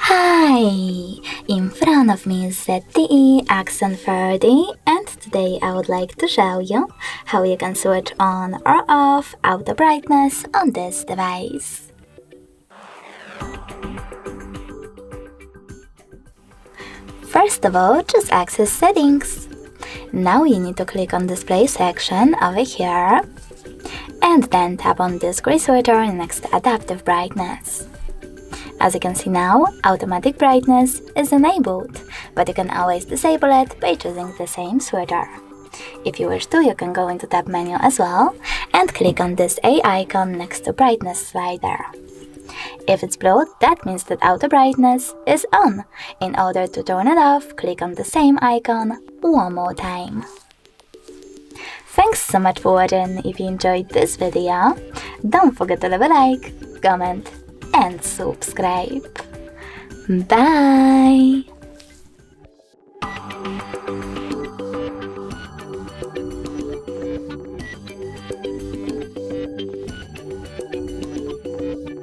Hi! In front of me is ZTE AXON 30, and today I would like to show you how you can switch on or off auto brightness on this device. First of all, just access Settings. Now you need to click on Display section over here, and then tap on this gray sweater next to Adaptive Brightness. As you can see now, automatic brightness is enabled, but you can always disable it by choosing the same sweater. If you wish to, you can go into tab menu as well and click on this A icon next to brightness slider. If it's blue, that means that auto brightness is on. In order to turn it off, click on the same icon one more time. Thanks so much for watching. If you enjoyed this video, don't forget to leave a like, comment and subscribe. Bye!